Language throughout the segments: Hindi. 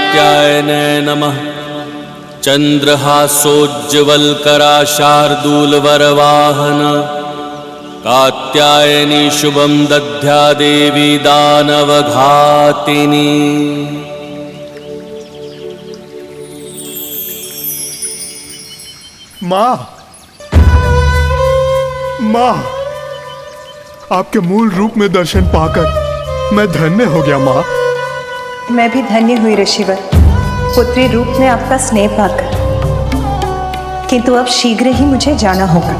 कात्यायनाय नमः। चंद्रहासोज्ज्वलकरा शार्दूलवरवाहन कात्यायनी शुभं दद्या देवी दानवघातिनी। माँ, माँ, आपके मूल रूप में दर्शन पाकर मैं धन्य हो गया माँ। मैं भी धन्य हुई ऋषिवर, पुत्री रूप में आपका स्नेह पाकर। किंतु अब शीघ्र ही मुझे जाना होगा।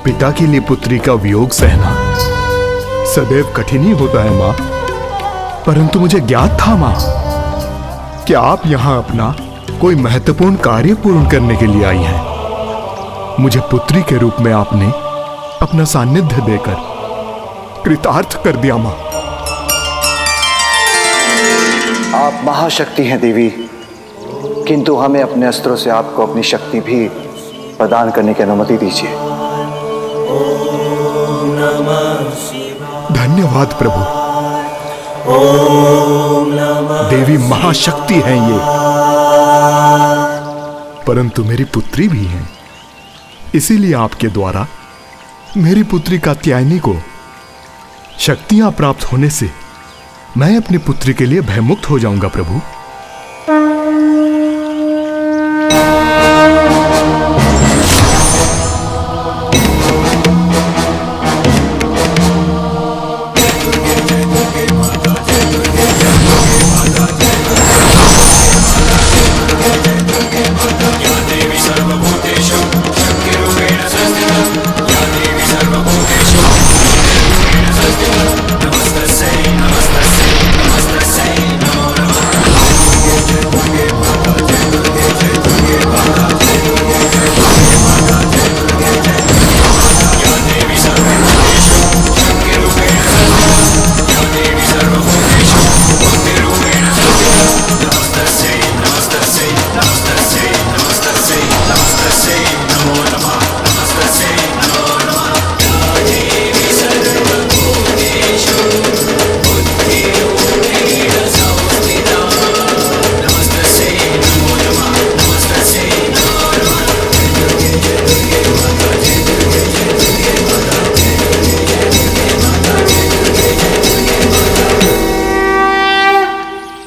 पिता के लिए पुत्री का वियोग सहना सदैव कठिन ही होता है माँ, परंतु मुझे ज्ञात था माँ कि आप यहाँ अपना कोई महत्वपूर्ण कार्य पूर्ण करने के लिए आई हैं। मुझे पुत्री के रूप में आपने अपना सानिध्य देकर कृतार्थ कर दिया माँ। आप महाशक्ति हैं देवी, किंतु हमें अपने अस्त्रों से आपको अपनी शक्ति भी प्रदान करने की अनुमति दीजिए। धन्यवाद प्रभु। देवी महाशक्ति हैं ये, परंतु मेरी पुत्री भी हैं। इसीलिए आपके द्वारा मेरी पुत्री कात्यायनी को शक्तियां प्राप्त होने से मैं अपनी पुत्री के लिए भयमुक्त हो जाऊंगा प्रभु।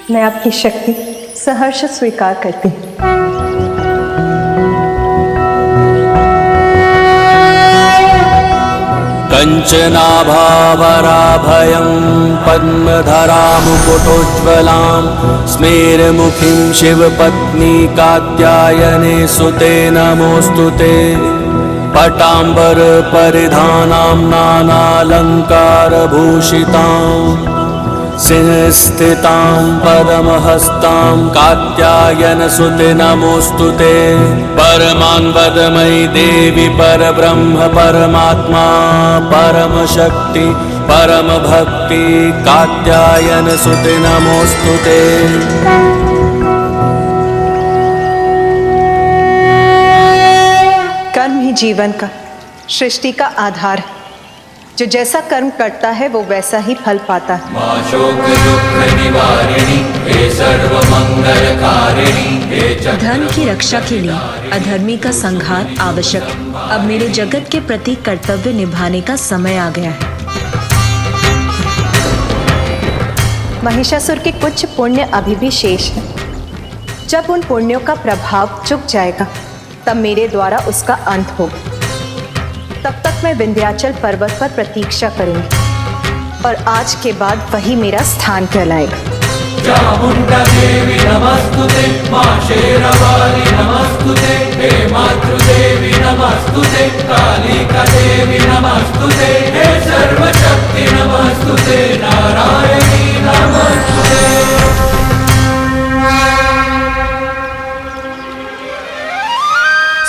मैं आपकी शक्ति सहर्ष स्वीकार करती हूँ। कंचनाभावराभयं पद्मधरामुकुटोज्ज्वलां स्मेरमुखीं शिवपत्नी कात्यायने सुते नमोऽस्तुते। पटाम्बरपरिधानां नानालङ्कारभूषितां सिंहस्थितां पद्महस्तां कात्यायनसुते नमोऽस्तुते। परमान्वदमयी देवी परब्रह्म परमात्मा परमशक्ति परमभक्ति कात्यायनसुते नमोऽस्तुते। कर्म ही जीवन का, सृष्टि का आधार है। जो जैसा कर्म करता है वो वैसा ही फल पाता है। धर्म की रक्षा के लिए अधर्मी का संहार आवश्यक है। अब मेरे जगत के प्रति कर्तव्य निभाने का समय आ गया है। महिषासुर के कुछ पुण्य अभी भी शेष है। जब उन पुण्यों का प्रभाव चुक जाएगा तब मेरे द्वारा उसका अंत होगा। तब तक मैं विंध्याचल पर्वत पर प्रतीक्षा करूंगी और आज के बाद वही मेरा स्थान कहलाएगा। चामुंडा देवी नमस्तुते, मां शेरवाली नमस्तुते, हे मातृदेवी नमस्तुते, कालिका देवी नमस्तुते, हे सर्वशक्ति नमस्तुते, नारायणी नमस्तुते।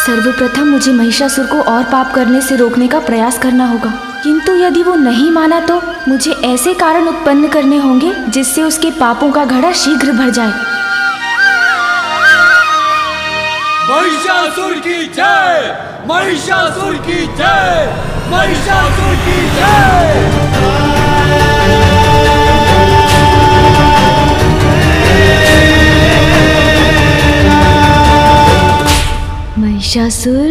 सर्वप्रथम मुझे महिषासुर को और पाप करने से रोकने का प्रयास करना होगा, किंतु यदि वो नहीं माना तो मुझे ऐसे कारण उत्पन्न करने होंगे जिससे उसके पापों का घड़ा शीघ्र भर जाए। महिषासुर की जय, महिषासुर की जय, महिषासुर की जय। महिषासुर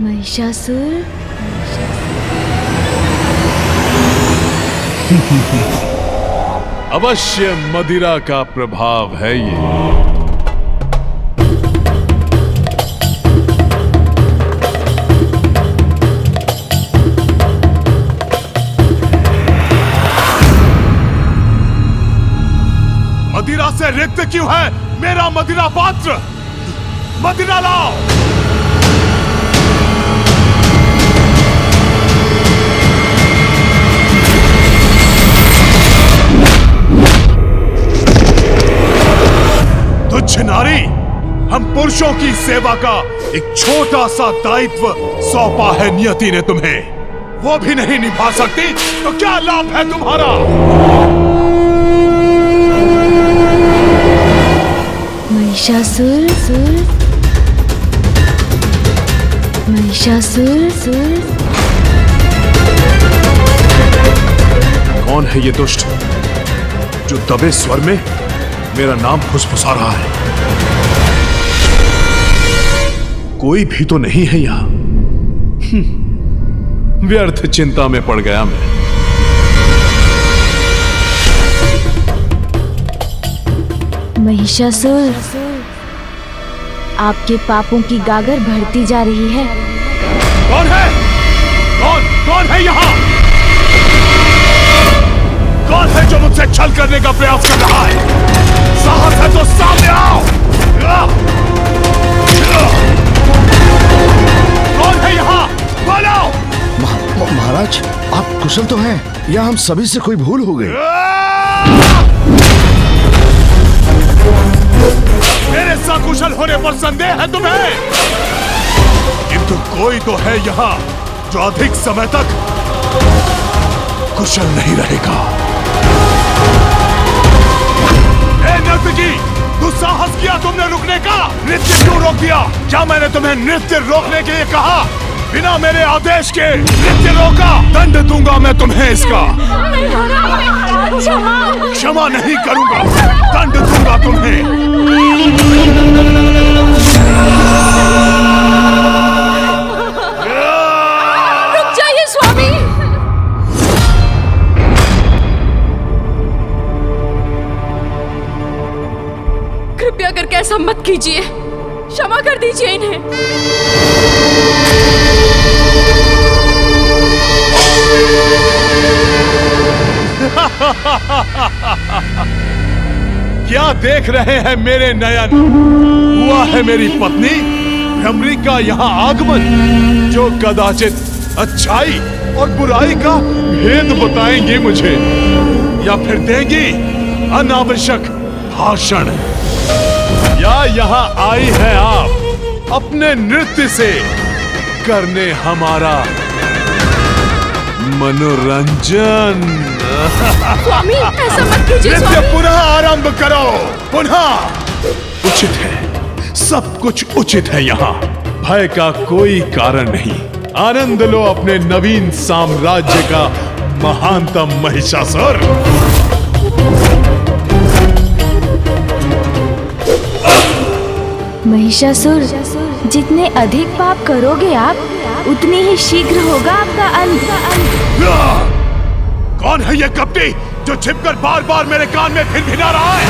महिषासुर अवश्य मदिरा का प्रभाव है ये। मदिरा से रिक्त क्यों है मेरा मदिरा पात्र? मदिरा लाओ। तुच्छ नारी, हम पुरुषों की सेवा का एक छोटा सा दायित्व सौंपा है नियति ने तुम्हें, वो भी नहीं निभा सकती तो क्या लाभ है तुम्हारा? महिषासुर महिषासुर कौन है ये दुष्ट जो दबे स्वर में मेरा नाम फुसफुसा रहा है? कोई भी तो नहीं है यहां। व्यर्थ चिंता में पड़ गया मैं। महिषासुर, आपके पापों की गागर बढ़ती जा रही है। कौन है? कौन है यहाँ? कौन है जो मुझसे छल करने का प्रयास कर रहा है? साहस है तो सामने आओ। कौन है यहाँ? बोलो। महाराज, आप कुशल तो हैं या हम सभी से कोई भूल हो गई? मेरे सकुशल होने पर संदेह है तुम्हें? किंतु कोई तो है यहाँ जो अधिक समय तक कुशल नहीं रहेगा। ए नर्तकी, दुस्साहस किया तुमने रुकने का? नृत्य क्यों रोक दिया? क्या मैंने तुम्हें नृत्य रोकने के लिए कहा? बिना मेरे आदेश के नृत्य रोका, दंड दूंगा मैं तुम्हें इसका। क्षमा नहीं करूंगा, दंड दूंगा तुम्हें। रुक जाइए स्वामी। कृपया करके ऐसा मत कीजिए, क्षमा कर दीजिए इन्हें। क्या देख रहे हैं मेरे नयन? हुआ है मेरी पत्नी भ्रमरी का यहाँ आगमन, जो कदाचित अच्छाई और बुराई का भेद बताएंगे मुझे, या फिर देंगी अनावश्यक भाषण। या यहाँ आई हैं आप अपने नृत्य से करने हमारा मनोरंजन। स्वामी, ऐसा मत कीजिए नृत्य स्वामी। पुनः आरंभ करो, पुनः। उचित है, सब कुछ उचित है यहाँ। भय का कोई कारण नहीं। आनंद लो अपने नवीन साम्राज्य का महानतम महिषासुर। महिषासुर, जितने अधिक पाप करोगे आप, उतनी ही शीघ्र होगा आपका अंत। कौन है ये कपटी जो छिपकर बार बार मेरे कान में भिनभिना रहा है?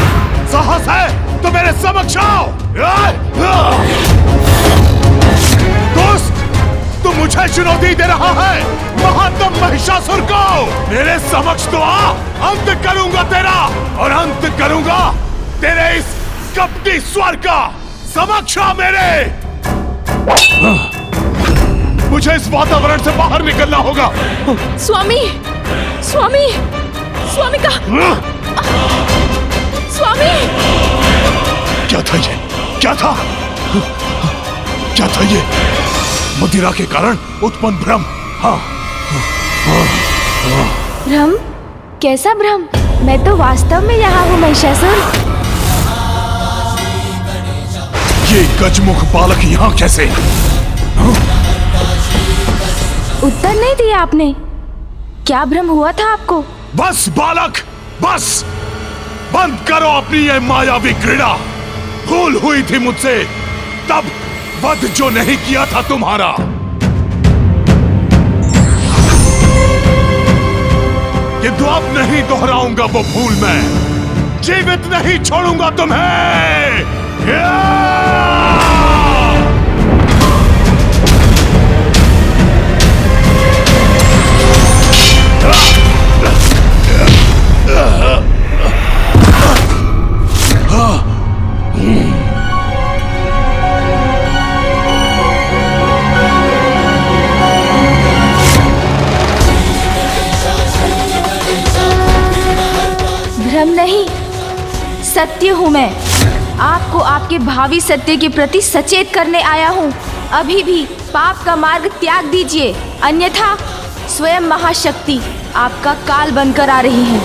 साहस है तो मेरे समक्ष आओ। दोस्त, तू मुझे चुनौती दे रहा है? महानतम महिषासुर को मेरे समक्ष तो आ, अंत करूंगा तेरा, और अंत करूंगा तेरे इस कपटी स्वर का। समक्ष आ मेरे। मुझे इस वातावरण से बाहर निकलना होगा। स्वामी, स्वामी, स्वामी का स्वामी। क्या था ये? क्या था? क्या था ये? मदिरा के कारण उत्पन्न भ्रम। हाँ। भ्रम? कैसा भ्रम? मैं तो वास्तव में यहाँ हूँ महिषासुर। ये गजमुख बालक यहाँ कैसे? उत्तर नहीं दिया आपने। क्या भ्रम हुआ था आपको? बस बालक, बस बंद करो अपनी ये मायावी क्रीड़ा। भूल हुई थी मुझसे, तब वध जो नहीं किया था तुम्हारा। किंतु अब नहीं दोहराऊंगा वो भूल मैं, जीवित नहीं छोड़ूंगा तुम्हें। भ्रम नहीं, सत्य हूँ मैं। आपको आपके भावी सत्य के प्रति सचेत करने आया हूँ। अभी भी पाप का मार्ग त्याग दीजिए, अन्यथा स्वयं महाशक्ति आपका काल बनकर आ रही है।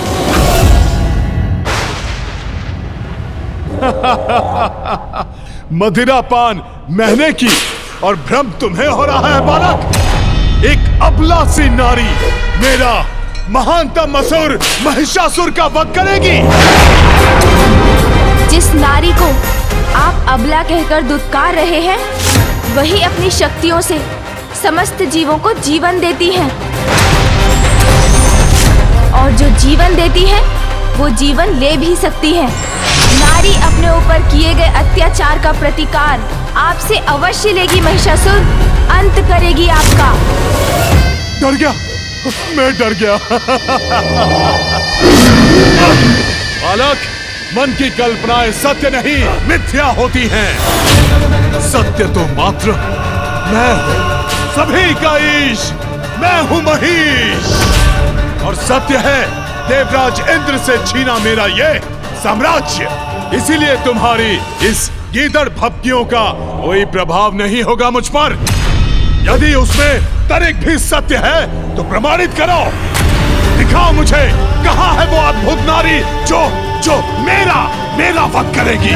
मदिरा पान मैंने की और भ्रम तुम्हें हो रहा है बालक। एक अबला सी नारी मेरा महानतम असुर महिषासुर का वध करेगी। जिस नारी को आप अबला कहकर दुत्कार रहे हैं, वही अपनी शक्तियों से समस्त जीवों को जीवन देती है, और जो जीवन देती है वो जीवन ले भी सकती है। नारी अपने ऊपर किए गए अत्याचार का प्रतिकार आपसे अवश्य लेगी महिषासुर, अंत करेगी आपका। डर गया, मैं डर गया। बालक, मन की कल्पनाएं सत्य नहीं मिथ्या होती हैं। सत्य तो मात्र मैं हूं, सभी का ईश मैं हूं महिष। और सत्य है देवराज इंद्र से छीना मेरा ये साम्राज्य। इसीलिए तुम्हारी इस गीदड़ भपकियों का कोई प्रभाव नहीं होगा मुझ पर। यदि उसमें तनिक भी सत्य है तो प्रमाणित करो, दिखाओ मुझे कहां है वो अद्भुत नारी जो मेरा वध करेगी।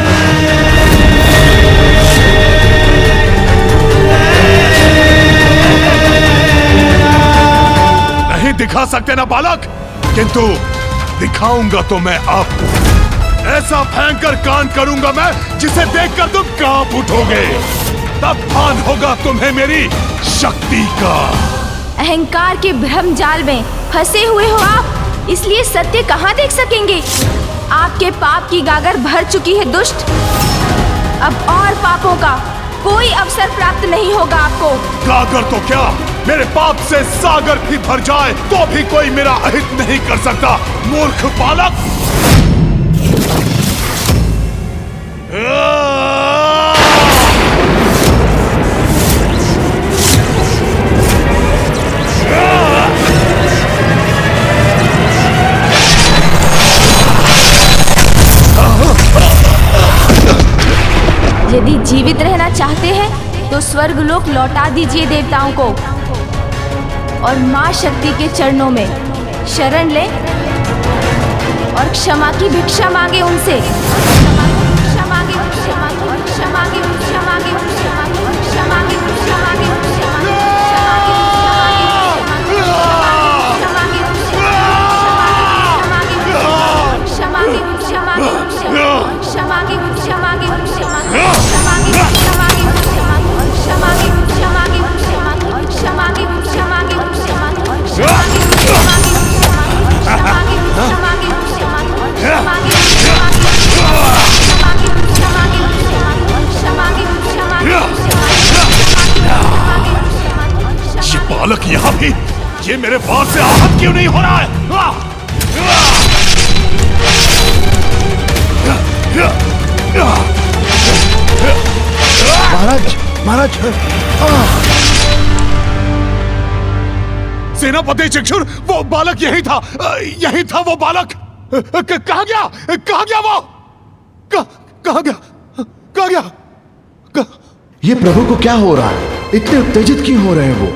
नहीं दिखा सकते ना बालक, किंतु दिखाऊंगा तो मैं अब। ऐसा भयंकर कांड करूंगा मैं जिसे देखकर तुम कांप उठोगे। तब भान होगा तुम्हें मेरी शक्ति का। अहंकार के भ्रम जाल में फंसे हुए हो आप, इसलिए सत्य कहाँ देख सकेंगे। आपके पाप की गागर भर चुकी है दुष्ट। अब और पापों का कोई अवसर प्राप्त नहीं होगा आपको। गागर तो क्या, मेरे पाप से सागर भी भर जाए तो भी कोई मेरा अहित नहीं कर सकता, मूर्ख बालक। यदि जीवित रहना चाहते हैं तो स्वर्गलोक लौटा दीजिए देवताओं को, और माँ शक्ति के चरणों में शरण लें और क्षमा की भिक्षा मांगे उनसे। क्षमा मांगे, क्षमा मांगे, क्षमा मांगे, क्षमा मांगे, क्षमा मांगे, क्षमा मांगे, क्षमा मांगे, क्षमा मांगे, ये बालक यहाँ भी, ये मेरे वार से आहत क्यों नहीं हो रहा है? महाराज, महाराज। सेनापति चक्षुर, वो बालक यही था वो बालक। कहाँ गया वो? कहाँ गया? ये प्रभु को क्या हो रहा है? इतने उत्तेजित क्यों हो रहे हैं वो?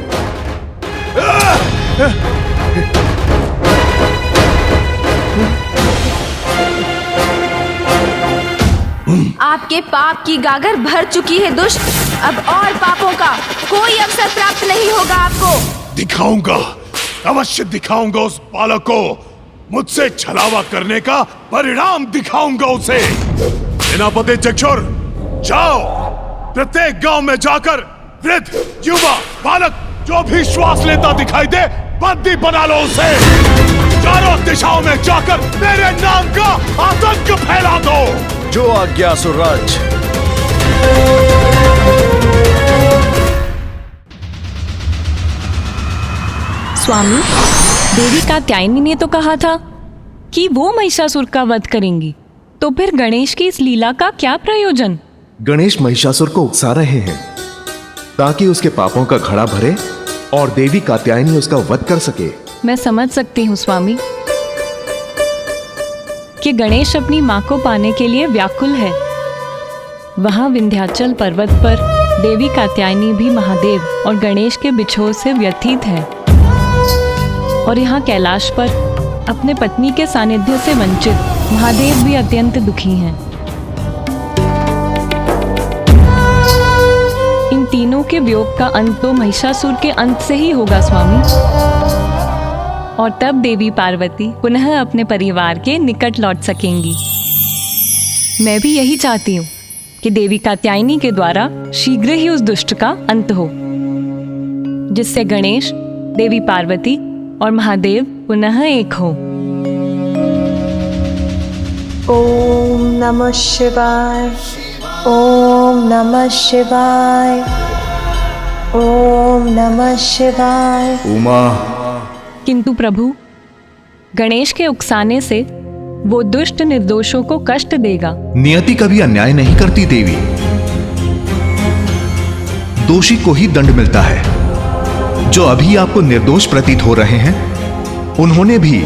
आपके पाप की गागर भर चुकी है दुष्ट। अब और पापों का कोई अवसर प्राप्त नहीं होगा आपको। दिखाऊंगा, अवश्य दिखाऊंगा उस बालक को। मुझसे छलावा करने का परिणाम दिखाऊंगा उसे। सेनापति चक्षुर, जाओ प्रत्येक गांव में जाकर वृद्ध, युवा, बालक जो भी श्वास लेता दिखाई दे, बंदी बना लो उसे। चारों दिशाओं में जाकर मेरे नाम का आतंक फैला दो। जो आज्ञा सुरराज। स्वामी, देवी कात्यायनी ने तो कहा था कि वो महिषासुर का वध करेंगी, तो फिर गणेश की इस लीला का क्या प्रयोजन? गणेश महिषासुर को उकसा रहे हैं ताकि उसके पापों का घड़ा भरे और देवी कात्यायनी उसका वध कर सके। मैं समझ सकती हूँ स्वामी कि गणेश अपनी माँ को पाने के लिए व्याकुल है। वहाँ विंध्याचल पर्वत पर देवी कात्यायनी भी महादेव और गणेश के बिछोह से व्यथित है, और यहाँ कैलाश पर अपने पत्नी के सानिध्य से वंचित महादेव भी अत्यंत दुखी हैं। इन तीनों के वियोग का अंत तो महिषासुर के अंत से ही होगा स्वामी, और तब देवी पार्वती पुनः अपने परिवार के निकट लौट सकेंगी। मैं भी यही चाहती हूँ कि देवी कात्यायनी के द्वारा शीघ्र ही उस दुष्ट का अंत हो, जिससे गणेश, देवी पार्वती और महादेव पुनः एक हो। ओम नमः शिवाय, ओम नमः शिवाय, ओम नमः शिवाय। उमा। किंतु प्रभु, गणेश के उकसाने से वो दुष्ट निर्दोषों को कष्ट देगा। नियति कभी अन्याय नहीं करती देवी। दोषी को ही दंड मिलता है। जो अभी आपको निर्दोष प्रतीत हो रहे हैं, उन्होंने भी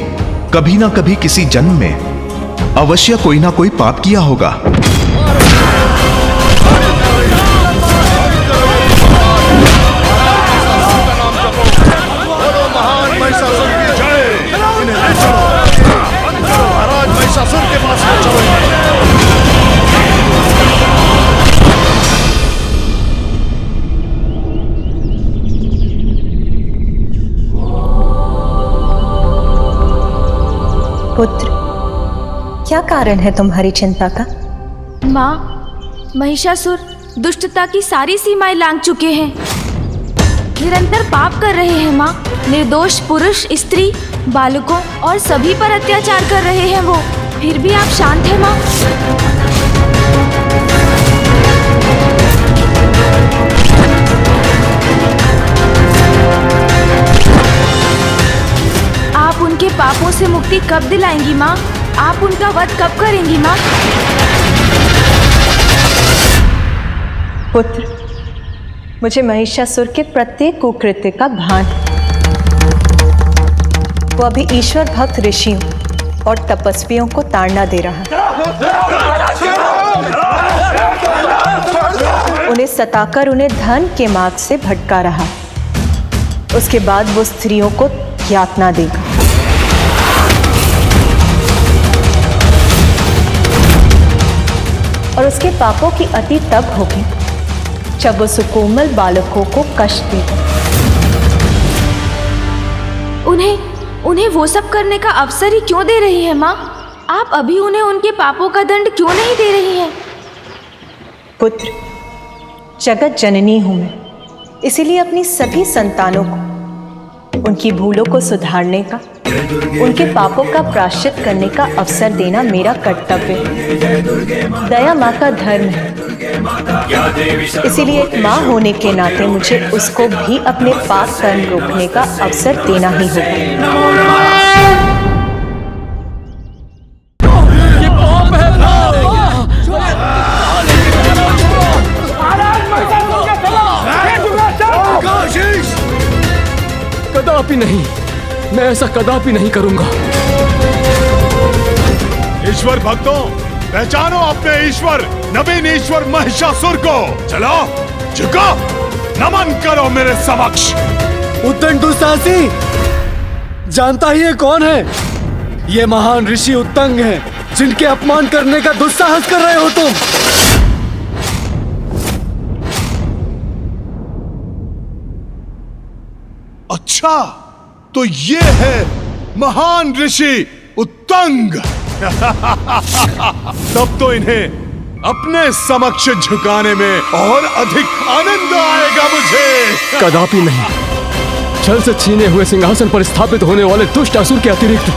कभी ना कभी किसी जन्म में अवश्य कोई ना कोई पाप किया होगा। महिषासुर के पास चलो। पुत्र, क्या कारण है तुम्हारी चिंता का? माँ, महिषासुर दुष्टता की सारी सीमाएं लांघ चुके हैं। निरंतर पाप कर रहे हैं माँ। निर्दोष पुरुष, स्त्री, बालकों और सभी पर अत्याचार कर रहे हैं वो। फिर भी आप शांत हैं माँ? आप उनके पापों से मुक्ति कब दिलाएंगी माँ? आप उनका वध कब करेंगी माँ? पुत्र, मुझे महिषासुर के प्रत्येक कुकृत्य का भान है। वो अभी ईश्वर भक्त ऋषियों और तपस्वियों को ताड़ना दे रहा है। उन्हें सताकर उन्हें धन के मार्ग से भटका रहा है। उसके बाद वो स्त्रियों को यातना देगा। और उसके पापों की अति तब होगी जब वो सुकोमल बालकों को कष्ट देगा। उन्हें वो सब करने का अवसर ही क्यों दे रही है माँ? आप अभी उन्हें उनके पापों का दंड क्यों नहीं दे रही हैं? पुत्र, जगत जननी हूं मैं, इसीलिए अपनी सभी संतानों को उनकी भूलों को सुधारने का, उनके पापों का प्रायश्चित करने का अवसर देना मेरा कर्तव्य है। दया माँ का धर्म है, इसीलिए एक माँ होने के नाते मुझे उसको भी अपने पाप कर्म रोकने का अवसर देना ही होगा। कदापि नहीं, मैं ऐसा कदापि नहीं करूंगा। ईश्वर भक्तों, पहचानो अपने ईश्वर, नवीन ईश्वर महिषासुर को। चलो, झुको, नमन करो मेरे समक्ष। उद्दंड दुस्साहसी, जानता ही है कौन है? ये महान ऋषि उत्तंग हैं, जिनके अपमान करने का दुस्साहस कर रहे हो तुम। अच्छा, तो ये है महान ऋषि उत्तंग। तब तो इन्हें अपने समक्ष झुकाने में और अधिक आनंद आएगा मुझे। कदापि नहीं। छल से छीने हुए सिंहासन पर स्थापित होने वाले दुष्ट असुर के अतिरिक्त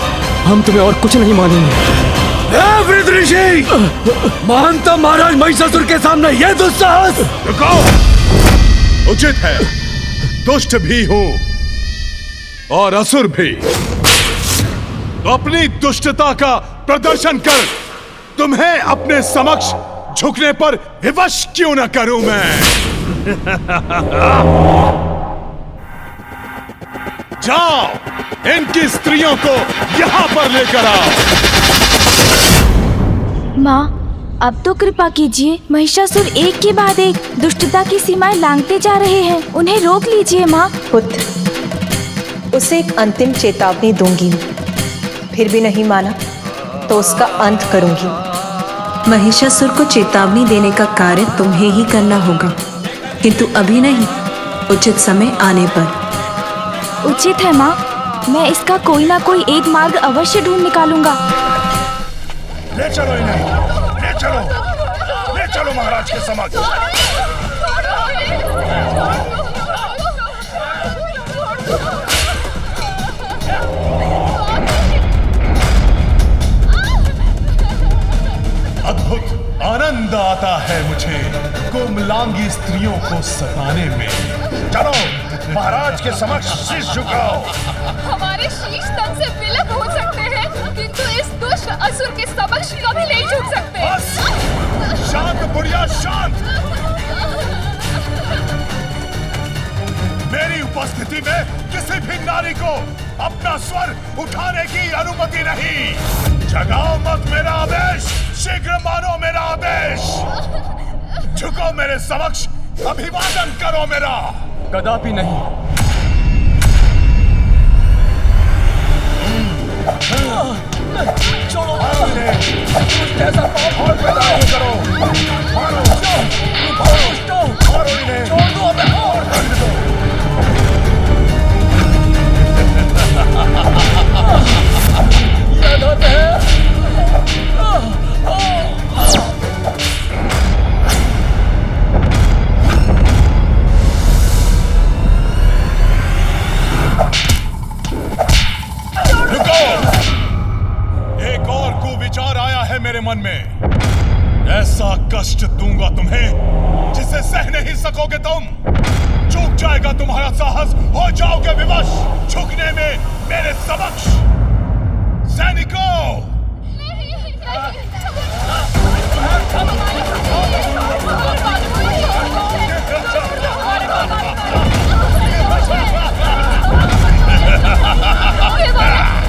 हम तुम्हें और कुछ नहीं मानेंगे। वृद्ध ऋषि, महानतम महाराज महिषासुर के सामने यह दुस्साहस। रुको, उचित है। दुष्ट भी हूं और असुर भी, तो अपनी दुष्टता का प्रदर्शन कर तुम्हें अपने समक्ष झुकने पर विवश क्यों न करूं मैं। जाओ, इनकी स्त्रियों को यहां पर लेकर आओ। माँ, अब तो कृपा कीजिए। महिषासुर एक के बाद एक दुष्टता की सीमाएं लांघते जा रहे हैं। उन्हें रोक लीजिए माँ। पुत्र, उसे एक अंतिम चेतावनी दूंगी, फिर भी नहीं माना तो उसका अंत करूंगी। महिषासुर को चेतावनी देने का कार्य तुम्हें ही करना होगा, किंतु अभी नहीं, उचित समय आने पर। उचित है माँ, मैं इसका कोई ना कोई एक मार्ग अवश्य ढूंढ निकालूंगा। ले चलो इन्हें, ले चलो महाराज के समक्ष। अद्भुत आनंद आता है मुझे कोमलांगी स्त्रियों को सताने में। चलो महाराज के समक्ष शीश झुकाओ। हमारे शीश तन से विलग हो सकते हैं, किंतु इस दुष्ट असुर के समक्ष कभी नहीं झुक सकते। बस शांत बुढ़िया, शांत। मेरी उपस्थिति में किसी भी नारी को अपना स्वर उठाने की अनुमति नहीं। जगाओ मत मेरा आदेश, शीघ्र मानो मेरा आदेश। झुको मेरे समक्ष, अभिवादन करो मेरा। कदापि नहीं। छोड़ो, ऐसा और पैदा नहीं करो। मारो, मारो इन्हें। छोड़ दो, हमें और दर्द दो। याद है? एक और कुविचार आया है मेरे मन में। ऐसा कष्ट दूंगा तुम्हें जिसे सह नहीं सकोगे तुम। चूक जाएगा तुम्हारा साहस, हो जाओगे विवश झुकने में मेरे समक्ष। सैनिकों,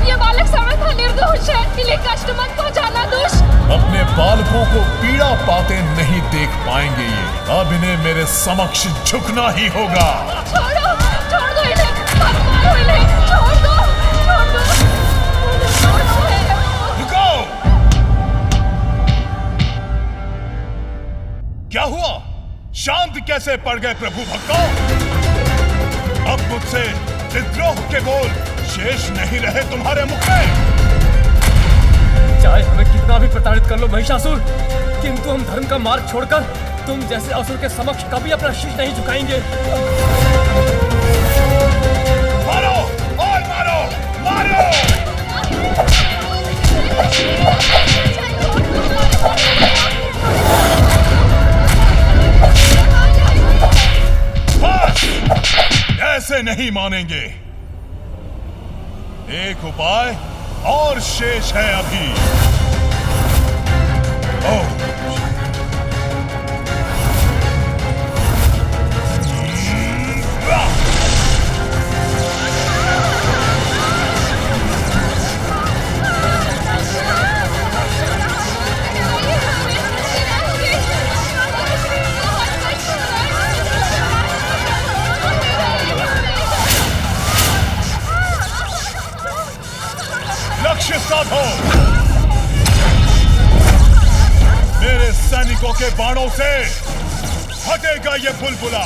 ये बालक समर्थ निर्दोष है, इन्हें कष्ट मत पहुंचाना दुष्ट। अपने बालकों को पीड़ा पाते नहीं देख पाएंगे ये। अब इन्हें मेरे समक्ष झुकना ही होगा। छोड़ो, छोड़ दो इन्हें, मत मारो इन्हें, छोड़ दो, छोड़ दो, छोड़ दो। रुको, क्या हुआ? शांत कैसे पड़ गए प्रभु भक्तों? अब मुझसे विद्रोह के बोल शेष नहीं रहे तुम्हारे मुख में। चाहे हमें कितना भी प्रताड़ित कर लो महिषासुर, किंतु हम धर्म का मार्ग छोड़कर तुम जैसे असुर के समक्ष कभी अपना शीश नहीं झुकाएंगे। मारो और मारो, मारो। बस, ऐसे नहीं मानेंगे। एक उपाय और शेष है अभी। लक्ष्य साधो। मेरे सैनिकों के बाणों से हटेगा ये बुलबुला।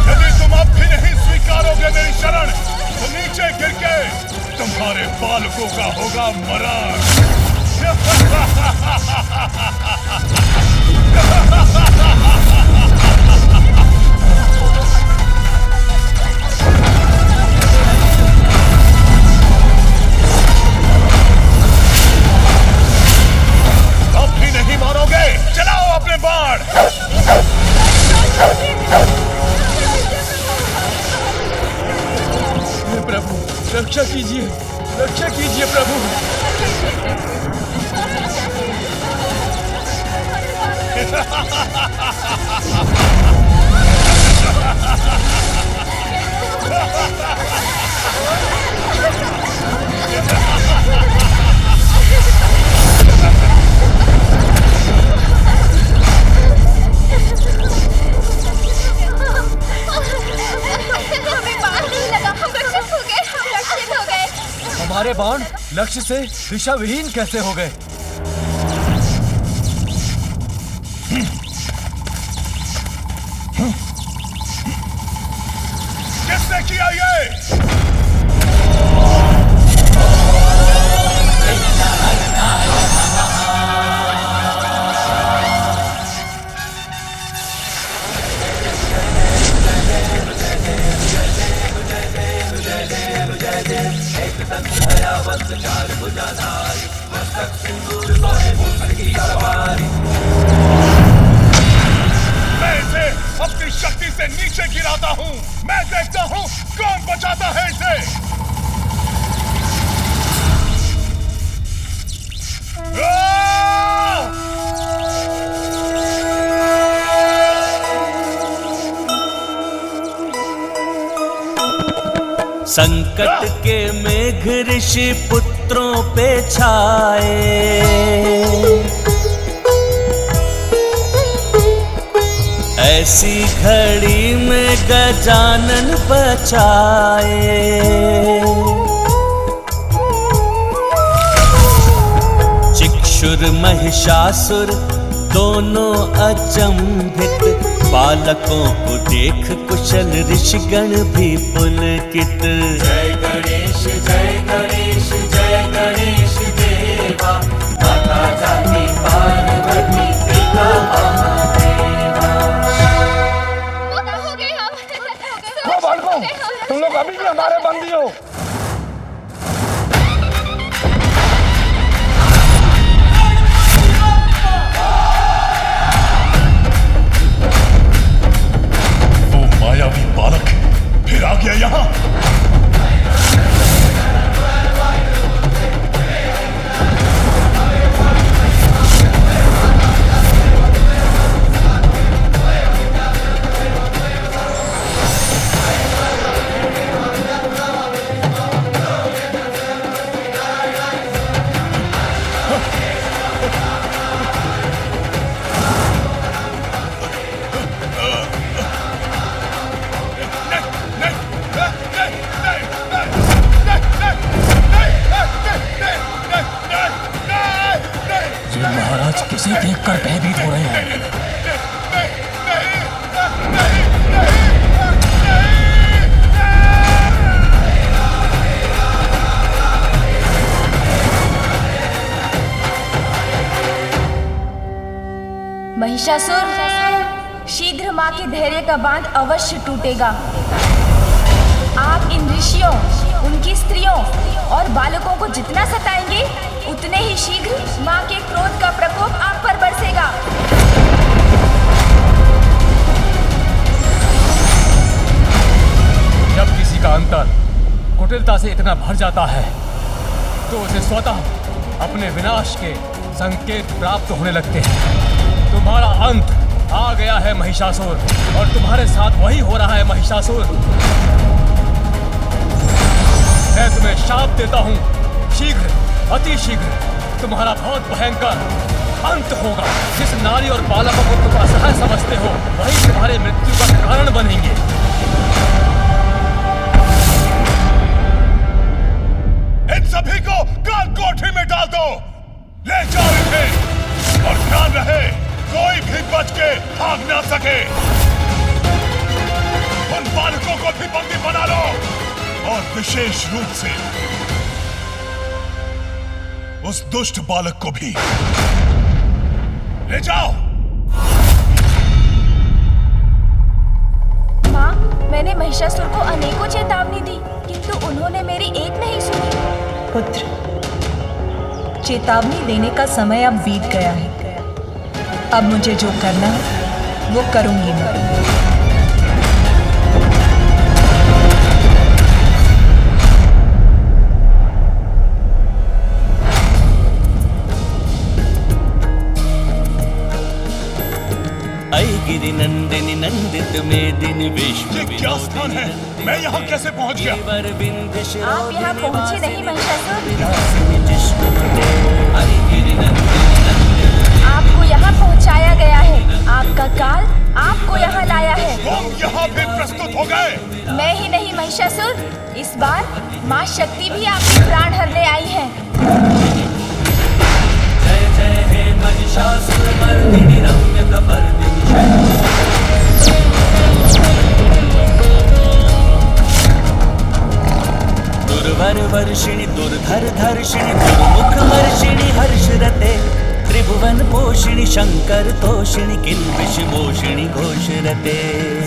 यदि तुम अब भी नहीं स्वीकारोगे मेरी शरण, तो नीचे गिर के तुम्हारे बालकों का होगा मरण। अब भी नहीं मारोगे? चलाओ अपने बाण। प्रभु रक्षा कीजिए, रक्षा कीजिए प्रभु। हमें बाण नहीं लगा, हम रक्षित हो गए, हम रक्षित हो गए। हमारे बाण लक्ष्य से दिशा विहीन कैसे हो गए? किसने किया ये? मैं इसे अपनी शक्ति से नीचे गिराता हूँ। मैं देखता हूँ कौन बचाता है इसे। संकट के मेघ ऋषि पुत्रों पे छाए, ऐसी घड़ी में गजानन बचाए। चिक्षुर महिषासुर दोनों अचंभित, बालकों को देख कुशल ऋषिगण भी पुलकित। जय गणेश जय गणेश जय गणेश देवा, माता जाति पार्वती पिता महादेवा। हो गए हम। ओ बालकों, तुम लोग अभी भी हमारे बंदी हो। मायावी बालक फिर आ गया यहाँ। महाराज किसे देखकर भयभीत हो रहे हैं? महिषासुर, शीघ्र माँ के धैर्य का बांध अवश्य टूटेगा। आप इन ऋषियों, उनकी स्त्रियों और बालकों को जितना सताएंगे, उतने ही शीघ्र माँ के क्रोध का प्रकोप आप पर बरसेगा। जब किसी का अंतर कुटिलता से इतना भर जाता है, तो उसे स्वतः अपने विनाश के संकेत प्राप्त होने लगते हैं। तुम्हारा अंत आ गया है महिषासुर, और तुम्हारे साथ वही हो रहा है महिषासुर। मैं तुम्हें शाप देता हूँ, शीघ्र, अति शीघ्र तुम्हारा बहुत भयंकर अंत होगा। जिस नारी और बालकों को तुम असहाय समझते हो, वही तुम्हारे मृत्यु का कारण बनेंगे। इन सभी को काल कोठरी में डाल दो। ले जाओ इन्हें, और ध्यान रहे कोई भी बच के भाग ना सके। उन बालकों को भी बंदी बना लो, और विशेष रूप से उस दुष्ट बालक को भी ले जाओ। माँ, मैंने महिषासुर को अनेकों चेतावनी दी, किंतु उन्होंने मेरी एक नहीं सुनी। पुत्र, चेतावनी देने का समय अब बीत गया है। अब मुझे जो करना है वो करूंगी मैं। गिरि नंदिनी नंदित मेदिनी विश्व। ये क्या स्थान है? मैं यहाँ कैसे पहुँच गया? आप यहाँ पहुँचे नहीं महिषासुर। आपको यहाँ पहुँचाया गया है। आपका काल आपको यहाँ लाया है। तुम यहाँ भी प्रस्तुत हो गए। मैं ही नहीं महिषासुर, इस बार माँ शक्ति भी आपके प्राण हरने आई है। जय जय हे महिषासुर मर्दिनी रम्य कपर्दिनी। दुर्वर वर्षिणी दुर्धर धर्षिणी दुर्मुख मर्षिणी हर्षरते त्रिभुवन पोषिणी शंकर तोषिणी किल्बिष मोषिणी घोषरते।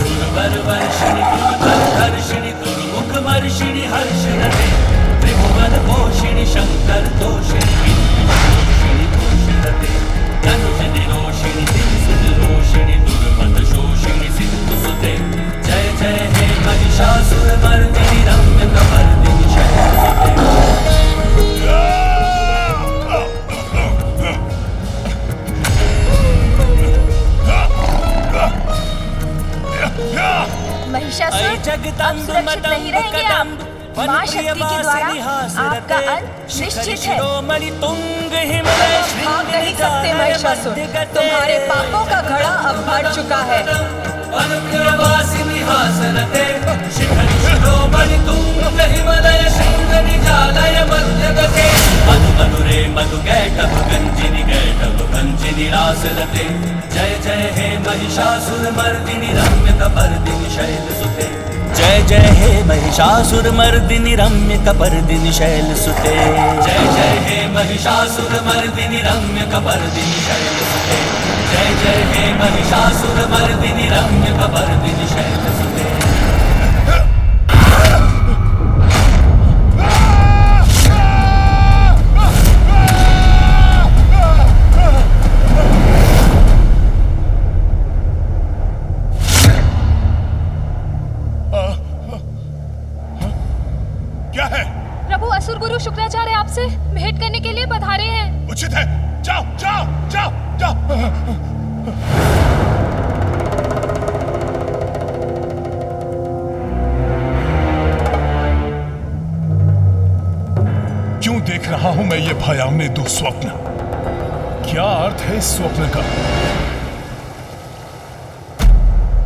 दुर्वर वर्षिणी दुर्धर धर्षिणी दुर्मुख मर्षिणी हर्षरते त्रिभुवन पोषिणी शंकर तोषिणी किल्बिष मोषिणी घोषरते। धनुष निरोषिणी रोषिणी दुर्मद शोषिणी सिंधु सुते। जय जय हे महिषासुर मर्दिनी रम्य कपर्दिनी शैलसुते। महिषासुर, अब सुरक्षित नहीं रहेंगे आप। माँ शक्ति के द्वारा आपका अंत निश्चित है। भाग नहीं सकते महिषासुर, तुम्हारे पापों का घड़ा अब भर चुका है। जय जय हे महिषासुर मर्दिनी रम्य कपर्दिनी शैलसुते। जय जय हे महिषासुर मर्दिनी रम्य कपर्दिनी शैलसुते। जय जय हे महिषासुर मर्दिनी रम्य कपर्दिनी शैलसुते। जय जय हे महिषासुर मर्दिनी रम्य कपर्दिनी शैलसुते। गुरु शुक्राचार्य आपसे भेंट करने के लिए पधारे हैं। उचित है, जाओ जाओ जाओ जाओ। क्यों देख रहा हूं मैं ये भयावने दुस्वप्न? क्या अर्थ है इस स्वप्न का?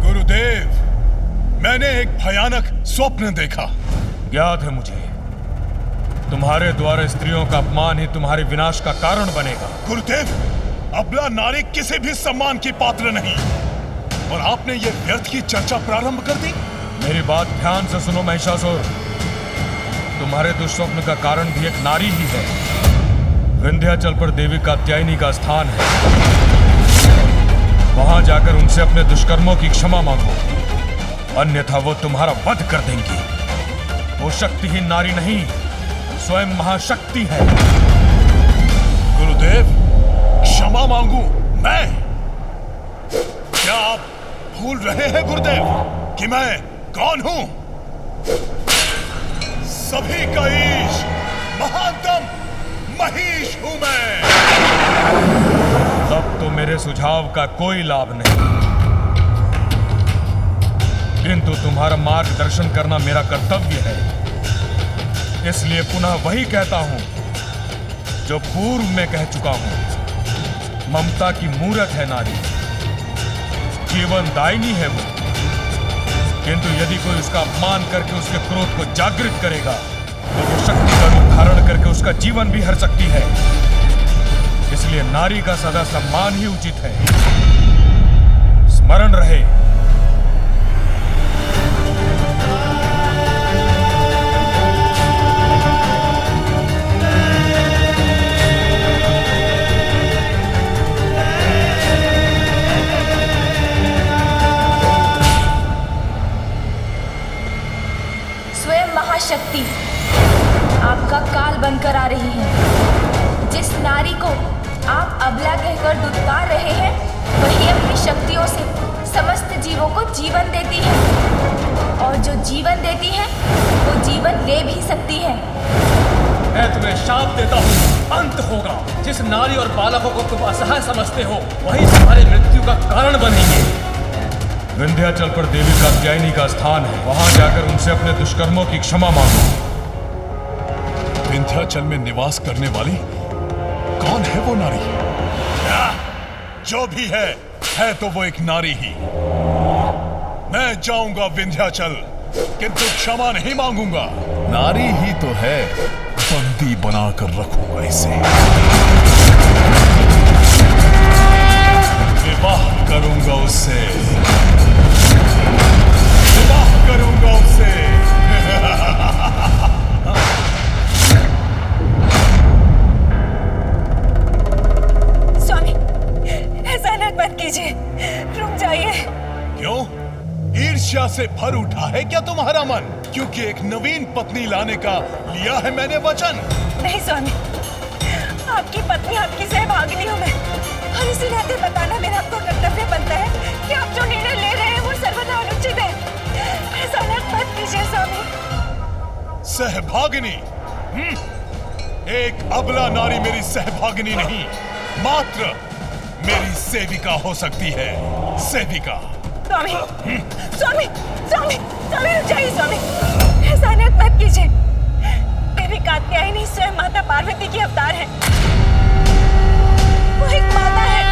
गुरुदेव, मैंने एक भयानक स्वप्न देखा। याद है मुझे, तुम्हारे द्वारा स्त्रियों का अपमान ही तुम्हारे विनाश का कारण बनेगा। गुरुदेव, अबला नारी किसी भी सम्मान की पात्र नहीं, और आपने ये व्यर्थ की चर्चा प्रारंभ कर दी। मेरी बात ध्यान से सुनो महिषासुर, तुम्हारे दुष्स्वप्न का कारण भी एक नारी ही है। विंध्याचल पर देवी कात्यायनी का स्थान है, वहां जाकर उनसे अपने दुष्कर्मों की क्षमा मांगो, अन्यथा वो तुम्हारा वध कर देंगी। वो शक्तिहीन नारी नहीं, स्वयं महाशक्ति है। गुरुदेव, क्षमा मांगू मैं? क्या आप भूल रहे हैं गुरुदेव कि मैं कौन हूं? सभी का ईश, महानतम महिष हूं मैं। तब तो मेरे सुझाव का कोई लाभ नहीं, किंतु तुम्हारा मार्गदर्शन करना मेरा कर्तव्य है। इसलिए पुनः वही कहता हूं जो पूर्व में कह चुका हूं। ममता की मूरत है नारी, जीवन दायिनी है वो, किंतु यदि कोई उसका अपमान करके उसके क्रोध को जागृत करेगा तो वो शक्ति का रूप धारण करके उसका जीवन भी हर सकती है। इसलिए नारी का सदा सम्मान ही उचित है। स्मरण रहे। महाशक्ति आपका काल बनकर आ रही है। जिस नारी को आप अबला कहकर दुत्कार रहे हैं, वही अपनी शक्तियों से समस्त जीवों को जीवन देती है, और जो जीवन देती है वो जीवन ले भी सकती है। मैं तुम्हें शाप देता हूँ, अंत होगा। जिस नारी और बालकों को तुम असहाय समझते हो, वही तुम्हारी मृत्यु का कारण बनेंगे। विंध्याचल पर देवी कात्यायनी का स्थान है, वहां जाकर उनसे अपने दुष्कर्मों की क्षमा मांगो। विंध्याचल में निवास करने वाली कौन है वो नारी? जो भी है तो वो एक नारी ही। मैं जाऊंगा विंध्याचल, किंतु क्षमा नहीं मांगूंगा। नारी ही तो है, बंदी बनाकर रखूंगा इसे। विवाह करूंगा उससे, विवाह करूंगा उससे। स्वामी, ऐसा मत कीजिए, रुक जाइए। क्यों? ईर्ष्या से भर उठा है क्या तुम्हारा मन? क्योंकि एक नवीन पत्नी लाने का लिया है मैंने वचन। नहीं स्वामी, आपकी पत्नी आपकी सहभागिनी हूँ मैं, और इसी नाते बताना मेरा आपको कर्तव्य बनता है कि आप जो निर्णय ले रहे हैं वो सर्वथा अनुचित है। ऐसा मत कीजिए स्वामी। सहभागिनी? एक अबला नारी मेरी सहभागिनी नहीं, मात्र मेरी सेविका हो सकती है। सेविका। स्वामी, स्वामी, स्वामी, स्वामी रुक जाइए स्वामी, ऐसा मत कीजिए। देवी कात्यायनी स्वयं माता पार्वती की अवतार है। वो एक माता है,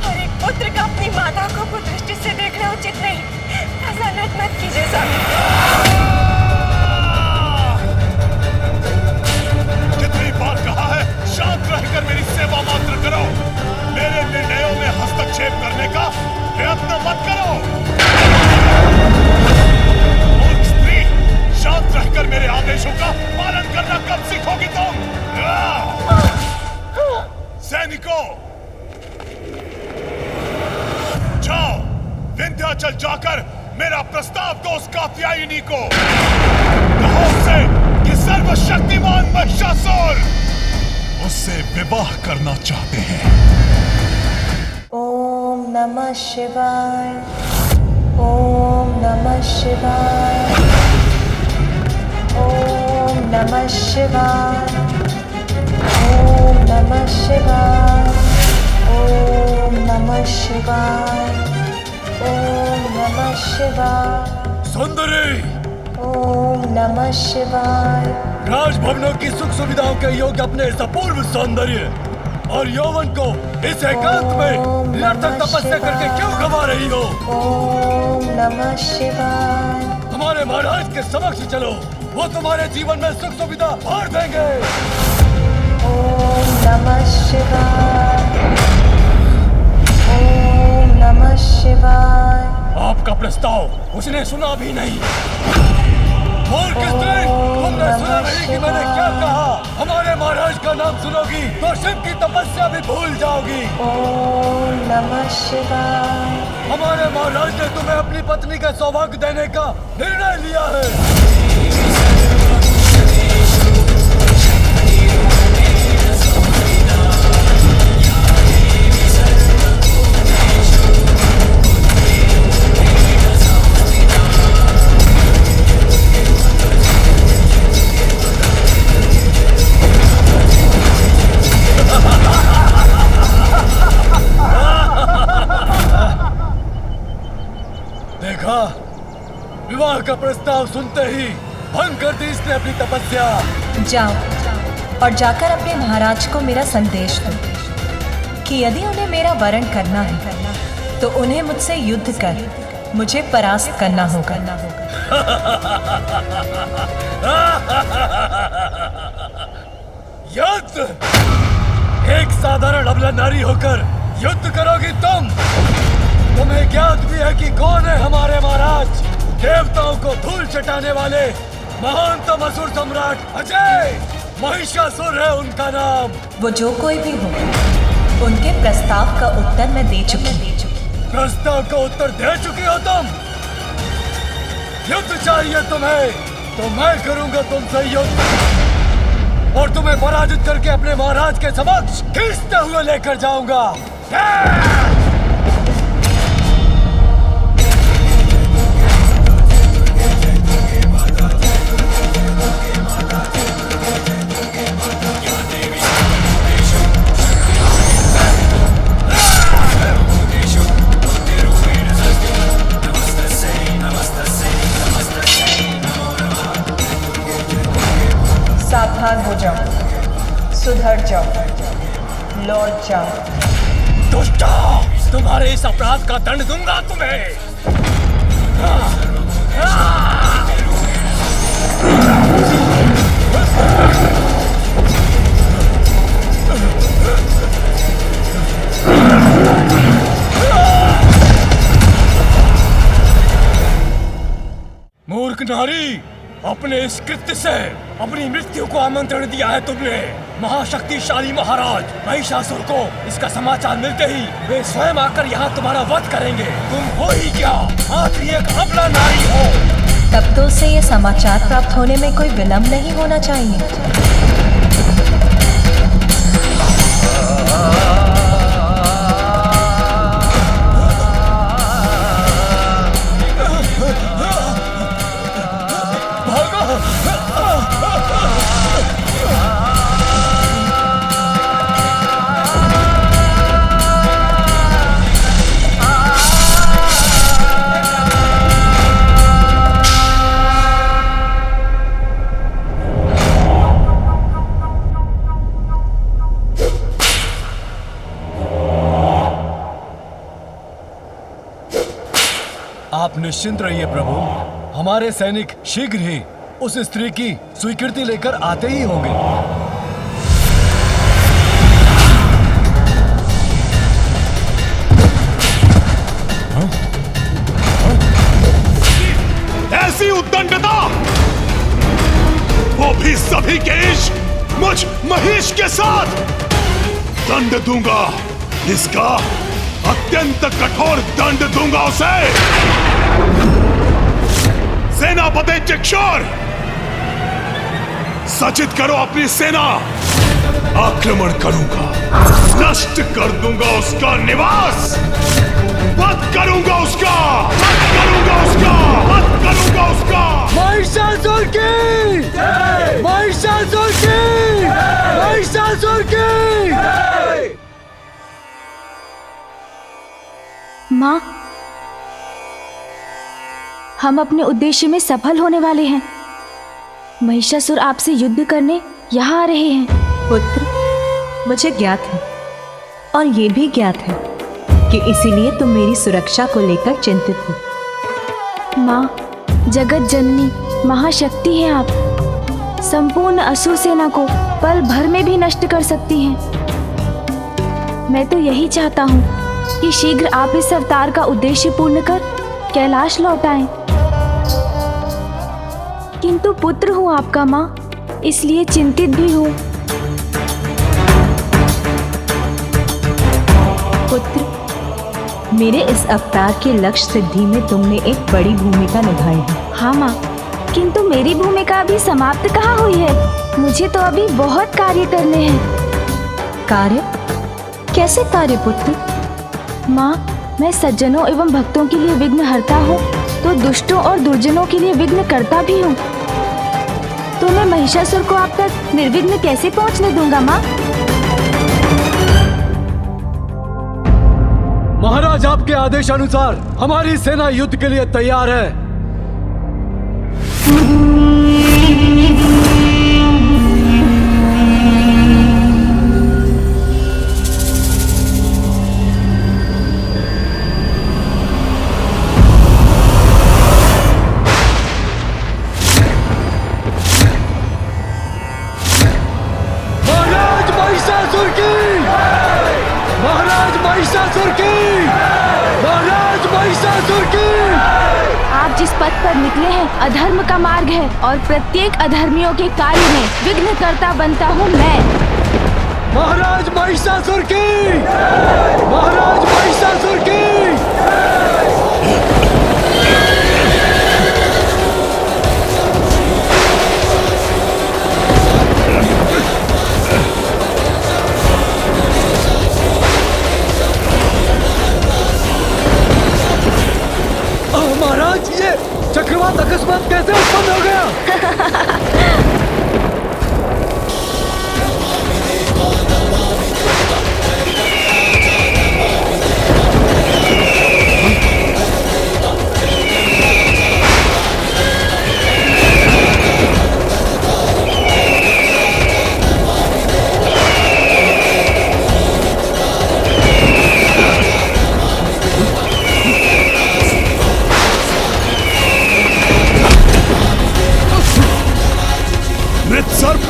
और एक पुत्र का अपनी माता को कुदृष्टि से देखना उचित नहीं। ऐसा मत कीजिए स्वामी। जितनी बार कहा है, शांत रहकर मेरी सेवा मात्र करो। मेरे निर्णयों में हस्तक्षेप करने का प्रयत्न मत करो। मूर्ख स्त्री, शांत रहकर मेरे आदेशों का पालन करना कब सीखोगी तुम? सैनिकों, जाओ विंध्याचल जाकर मेरा प्रस्ताव दो उस कात्यायनी को। कहो उसे कि सर्वशक्तिमान महिषासुर उससे विवाह करना चाहते हैं। ओम नमः शिवाय, ओम नमः शिवाय, ओम नमः शिवाय, ओम नमः शिवाय, ओम नमः शिवाय, ओम नमः शिवाय। सुंदरी, ओम नमः शिवाय। राजभवनों की सुख सुविधाओं के योग्य अपने इस अपूर्व सौंदर्य और यौवन को इस एकांत में निरर्थक तपस्या करके क्यों गवा रही हो? ओम नमः शिवाय। हमारे महाराज के समक्ष चलो, वो तुम्हारे जीवन में सुख सुविधा भर देंगे। ओम नमः शिवाय, ओम नमः शिवाय। आपका प्रस्ताव उसने सुना भी नहीं। मूर्ख स्त्री, तुमने सुना नहीं कि मैंने क्या कहा? हमारे महाराज का नाम सुनोगी तो शिव की तपस्या भी भूल जाओगी। ओम नमः शिवाय। हमारे महाराज ने तुम्हें अपनी पत्नी का सौभाग्य देने का निर्णय लिया है। देखा, विवाह का प्रस्ताव सुनते ही भंग कर दी इसने अपनी तपस्या। जाओ और जाकर अपने महाराज को मेरा संदेश दो कि यदि उन्हें मेरा वरण करना है तो उन्हें मुझसे युद्ध कर मुझे परास्त करना होगा। युद्ध? एक साधारण अबला नारी होकर युद्ध करोगी तुम? तुम्हें ज्ञात भी है कि कौन है हमारे महाराज? देवताओं को धूल चटाने वाले महानतम असुर सम्राट अजय महिषासुर है उनका नाम। वो जो कोई भी हो, उनके प्रस्ताव का उत्तर मैं दे चुकी। प्रस्ताव का उत्तर दे चुकी हो तुम? युद्ध चाहिए तुम्हें तो मैं करूंगा तुमसे युद्ध और तुम्हें पराजित करके अपने महाराज के समक्ष खींचते हुए लेकर जाऊंगा। सावधान हो जाओ, सुधर जाओ, लौट जाओ। दुष्टा, तुम्हारे इस अपराध का दंड दूंगा तुम्हें। मूर्ख नारी, अपने इस कृत्य से अपनी मृत्यु को आमंत्रण दिया है तुमने। महाशक्तिशाली महाराज महिषासुर को इसका समाचार मिलते ही वे स्वयं आकर यहाँ तुम्हारा वध करेंगे। तुम हो ही क्या, मात्र एक अबला नारी हो। तब तो उसे ये समाचार प्राप्त होने में कोई विलंब नहीं होना चाहिए। आप निश्चिंत रहिए प्रभु, हमारे सैनिक शीघ्र ही उस स्त्री की स्वीकृति लेकर आते ही होंगे। ऐसी उद्दंडता, वो भी सभी के इश्क मुझ महिष के साथ। दंड दूंगा, इसका अत्यंत कठोर दंड दूंगा उसे। सेनापति चिक्षुर, सचित करो अपनी सेना। आक्रमण करूंगा, नष्ट कर दूंगा उसका निवास, वध करूंगा उसका, वध करूंगा उसका, वध करूंगा उसका। महिषासुर की, महिषासुर की, महिषासुर की। माँ, हम अपने उद्देश्य में सफल होने वाले हैं। महिषासुर आपसे युद्ध करने यहाँ आ रहे हैं। पुत्र, मुझे ज्ञात है और ये भी ज्ञात है कि इसीलिए तुम मेरी सुरक्षा को लेकर चिंतित हो। माँ, जगत जननी महाशक्ति हैं आप, संपूर्ण असुर सेना को पल भर में भी नष्ट कर सकती हैं। मैं तो यही चाहता हूँ कि शीघ्र आप इस अवतार का उद्देश्य पूर्ण कर कैलाश लौट आएं। किंतु पुत्र हूँ आपका माँ, इसलिए चिंतित भी हूँ। पुत्र, मेरे इस अवतार के लक्ष्य सिद्धि में तुमने एक बड़ी भूमिका निभाई है। हाँ माँ, किंतु मेरी भूमिका अभी समाप्त कहाँ हुई है। मुझे तो अभी बहुत कार्य करने हैं। कार्य? कैसे कार्य पुत्र? माँ, मैं सज्जनों एवं भक्तों के लिए विघ्न हरता हूँ तो दुष्टों और दुर्जनों के लिए विघ्न करता भी हूँ। तो मैं महिषासुर को आप तक निर्विघ्न कैसे पहुँचने दूंगा माँ? महाराज, आपके आदेश अनुसार हमारी सेना युद्ध के लिए तैयार है। आप जिस पथ पर निकले हैं अधर्म का मार्ग है और प्रत्येक अधर्मियों के कार्य में विघ्न करता बनता हूँ मैं। महाराज महिषासुर की, महाराज महिषासुर की। अकस्मात कैसे उत्पन्न हो गया? मृतसर्प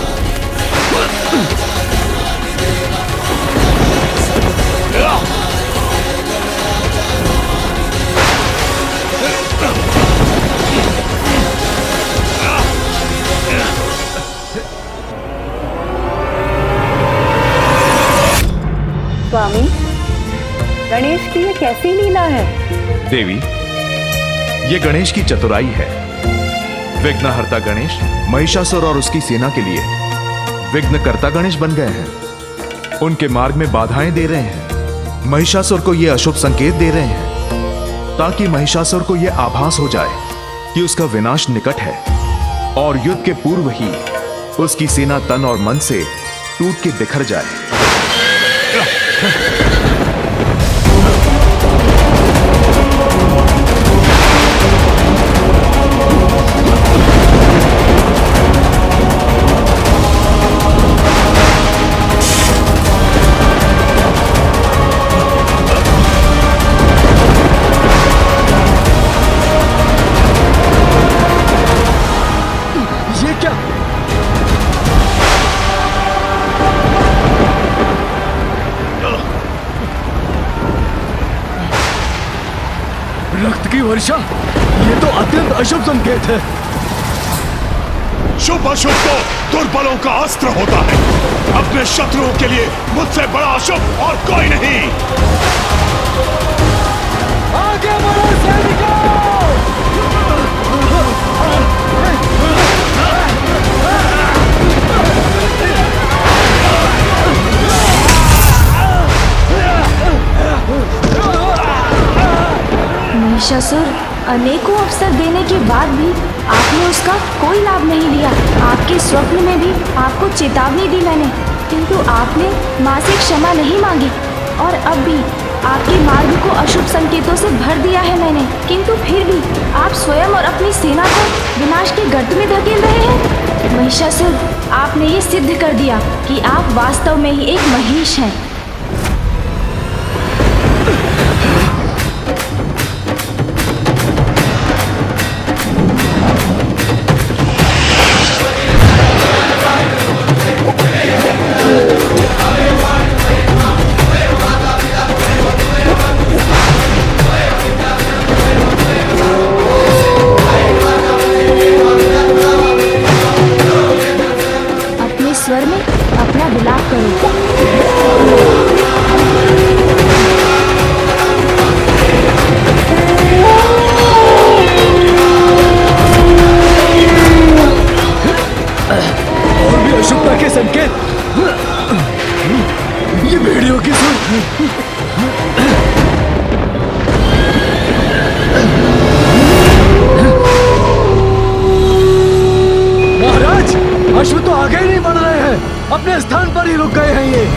स्वामी, गणेश की ये कैसी लीला है? देवी, ये गणेश की चतुराई है। विघ्नहर्ता गणेश महिषासुर और उसकी सेना के लिए विघ्नकर्ता गणेश बन गए हैं। उनके मार्ग में बाधाएं दे रहे हैं। महिषासुर को ये अशुभ संकेत दे रहे हैं ताकि महिषासुर को यह आभास हो जाए कि उसका विनाश निकट है और युद्ध के पूर्व ही उसकी सेना तन और मन से टूट के बिखर जाए। ये क्या? रक्त की वर्षा, ये तो अत्यंत अशुभ संकेत है। शुभ अशुभ तो दुर्बलों का अस्त्र होता है। अपने शत्रुओं के लिए मुझसे बड़ा अशुभ और कोई नहीं। आगे बढ़ो सैनिकों! महिषासुर, अनेकों अवसर देने के बाद भी आपने उसका कोई लाभ नहीं लिया। आपके स्वप्न में भी आपको चेतावनी दी मैंने, किंतु आपने माँ से क्षमा नहीं मांगी और अब भी आपके मार्ग को अशुभ संकेतों से भर दिया है मैंने, किंतु फिर भी आप स्वयं और अपनी सेना को विनाश के गर्त में धकेल रहे हैं। महिषासुर, आपने ये सिद्ध कर दिया कि आप वास्तव में ही एक महिष हैं। अपने स्वर में अपना विलाप करो। और भी अशुभता के संकेत। ये भेड़ियों की सुन। महाराज, अश्व तो आगे ही नहीं बढ़ रहे हैं, अपने स्थान पर ही रुक गए हैं। ये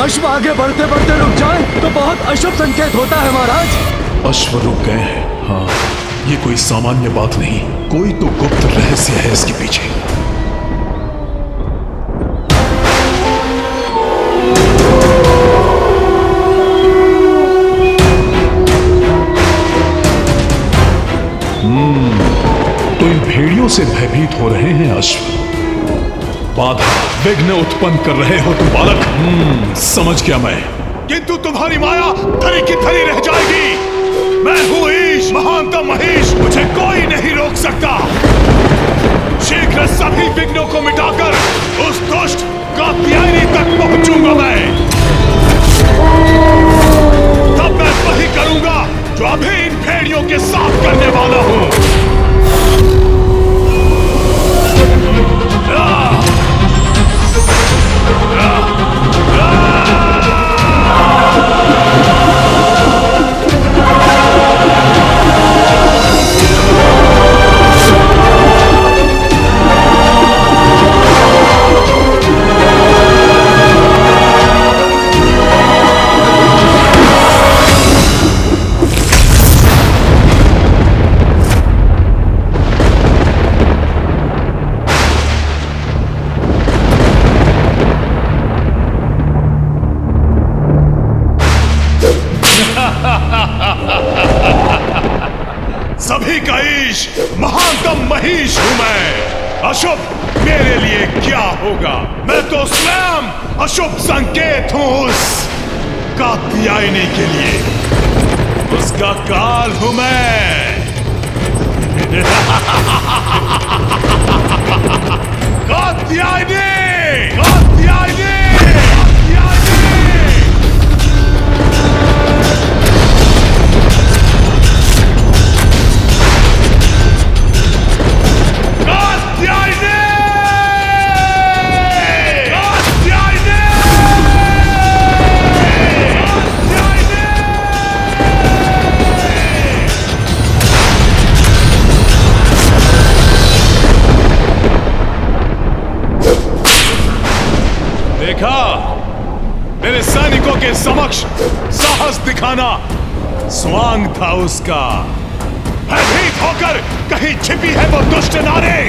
अश्व आगे बढ़ते बढ़ते रुक जाए तो बहुत अशुभ संकेत होता है महाराज। अश्व रुक गए हैं। हाँ, ये कोई सामान्य बात नहीं, कोई तो गुप्त रहस्य है इसके पीछे। तो इन भेड़ियों से भयभीत हो रहे हैं अश्व। बाधा विघ्न उत्पन्न कर रहे हो तुम बालक। समझ गया मैं, किंतु तुम्हारी माया धरी की धरी रह जाएगी। मैं हूं ईश, महानतम महेश, मुझे कोई नहीं रोक सकता। शीघ्र सभी विघ्नों को मिटाकर उस दुष्ट कात्यायनी तक पहुंचूंगा मैं। तब मैं वही करूंगा जो अभी इन भेड़ियों के साथ करने वाला हूं। महिष हूं मैं। अशुभ मेरे लिए क्या होगा? मैं तो स्वयं अशुभ संकेत हूं उस कात्यायनी के लिए। उसका काल हूं मैं। कात्यायनी! कात्यायनी! देखा, मेरे सैनिकों के समक्ष साहस दिखाना स्वांग था उसका। भयभीत होकर कहीं छिपी है वो दुष्ट नारी।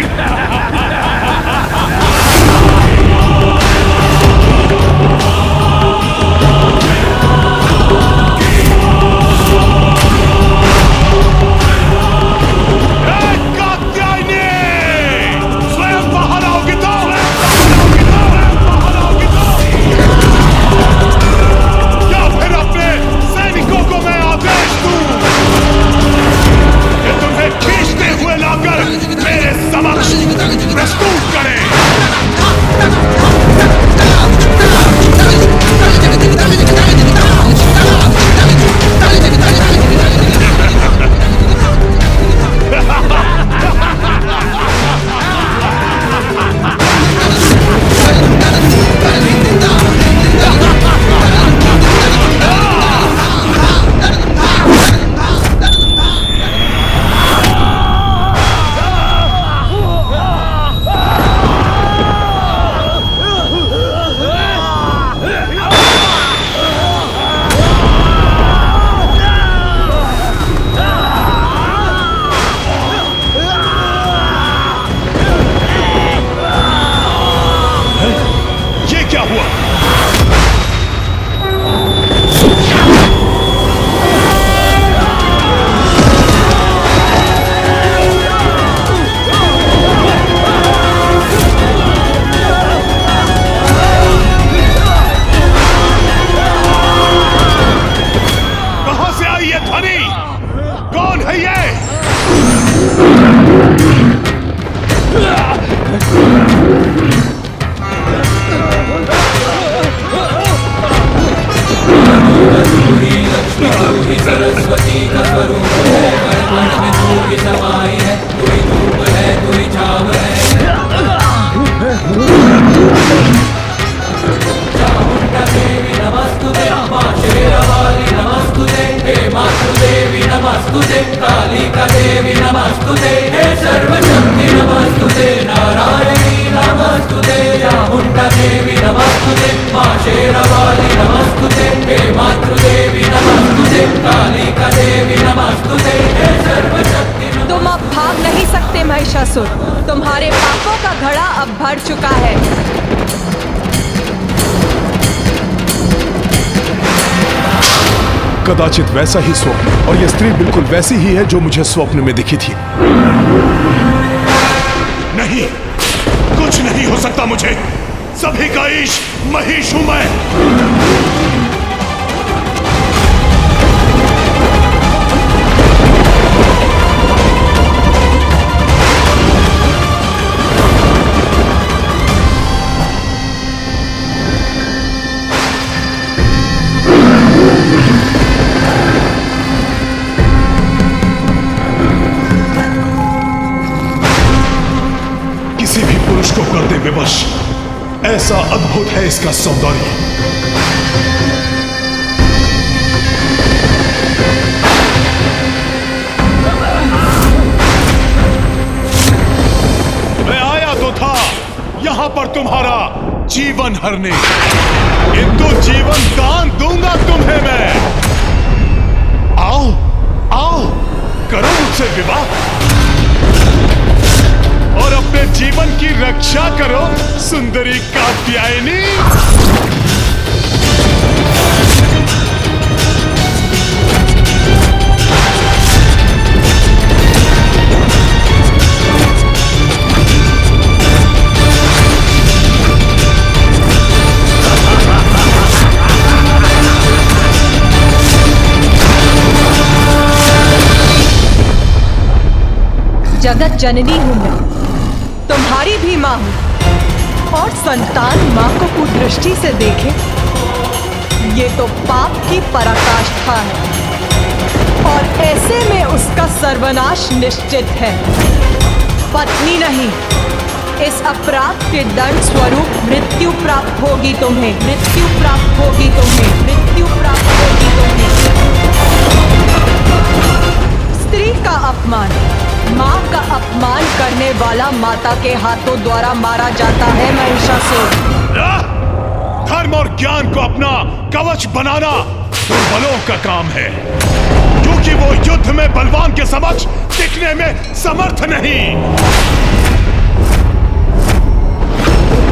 तुम अब भाग नहीं सकते महिषासुर। तुम्हारे पापों का घड़ा अब भर चुका है। कदाचित वैसा ही स्वप्न, और यह स्त्री बिल्कुल वैसी ही है जो मुझे स्वप्न में दिखी थी। नहीं, कुछ नहीं हो सकता मुझे। सभी का ईश महिष हूं मैं। किसी भी पुरुष को कर दे विवश, ऐसा अद्भुत है इसका सौंदर्य। मैं आया तो था यहां पर तुम्हारा जीवन हरने, किंतु जीवन दान दूंगा तुम्हें मैं। आओ आओ, करो मुझसे विवाह और अपने जीवन की रक्षा करो सुंदरी कात्यायनी। जगत जननी हूँ मैं, तुम्हारी भी माँ हूँ। और संतान माँ को कुदृष्टि से देखे, ये तो पाप की पराकाष्ठा है और ऐसे में उसका सर्वनाश निश्चित है। पत्नी नहीं, इस अपराध के दंड स्वरूप मृत्यु प्राप्त होगी तुम्हें, मृत्यु प्राप्त होगी तुम्हें, मृत्यु प्राप्त होगी तुम्हें। स्त्री का अपमान, माँ का अपमान करने वाला माता के हाथों द्वारा मारा जाता है महिषासुर। धर्म और ज्ञान को अपना कवच बनाना दुर्बलों का काम है, क्योंकि वो युद्ध में बलवान के समक्ष टिकने में समर्थ नहीं।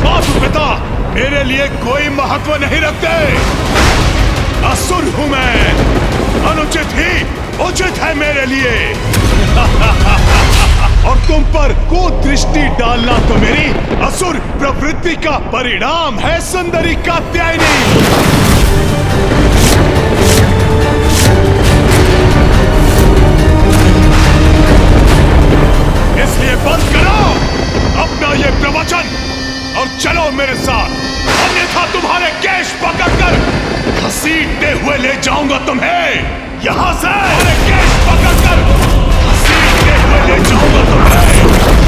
माता पिता मेरे लिए कोई महत्व नहीं रखते। असुर हूं मैं, अनुचित ही उचित है मेरे लिए। और तुम पर कुदृष्टि डालना तो मेरी असुर प्रवृत्ति का परिणाम है सुंदरी कात्यायनी। इसलिए बंद करो अपना ये प्रवचन और चलो मेरे साथ, अन्यथा तुम्हारे केश पकड़कर घसीटते हुए ले जाऊंगा तुम्हें यहां से। तुम्हारे केश पकड़कर घसीटते हुए ले जाऊंगा तुम्हें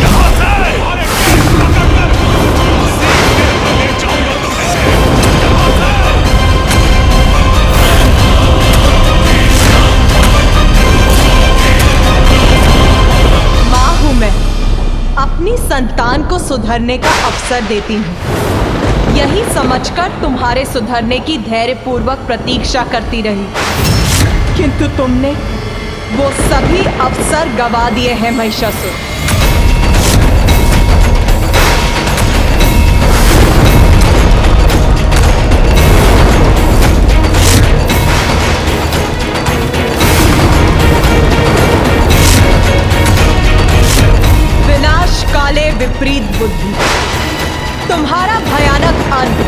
यहां से। तुम्हारे केश पकड़कर घसीटते हुए ले जाऊंगा तुम्हें यहां से। माँ हूं मैं, अपनी संतान को सुधरने का अवसर देती हूँ। यही समझकर तुम्हारे सुधरने की धैर्यपूर्वक प्रतीक्षा करती रही, किंतु तुमने वो सभी अवसर गवा दिए हैं महिषासुर। विनाश काले विपरीत बुद्धि, तुम्हारा भयानक अंत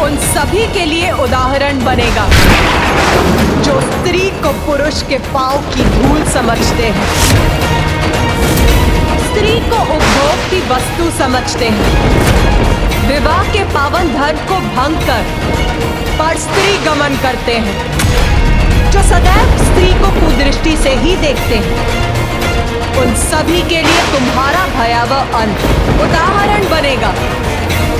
उन सभी के लिए उदाहरण बनेगा जो स्त्री को पुरुष के पांव की धूल समझते हैं, स्त्री को उपभोग की वस्तु समझते हैं, विवाह के पावन धर्म को भंग कर पर स्त्री गमन करते हैं, जो सदैव स्त्री को कुदृष्टि से ही देखते हैं। उन सभी के लिए तुम्हारा भयावह अंत उदाहरण बनेगा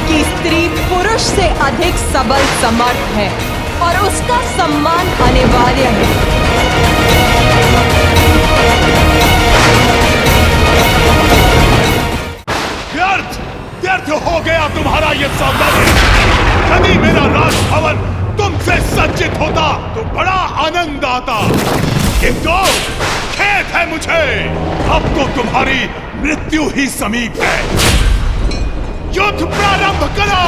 कि स्त्री पुरुष से अधिक सबल समर्थ है और उसका सम्मान अनिवार्य है। व्यर्थ हो गया तुम्हारा ये सौंदर्य। यदि मेरा राजभवन तुमसे सज्जित होता तो बड़ा आनंद आता, किंतु खेद है मुझे, अब तो तुम्हारी मृत्यु ही समीप है। युद्ध प्रारंभ करो।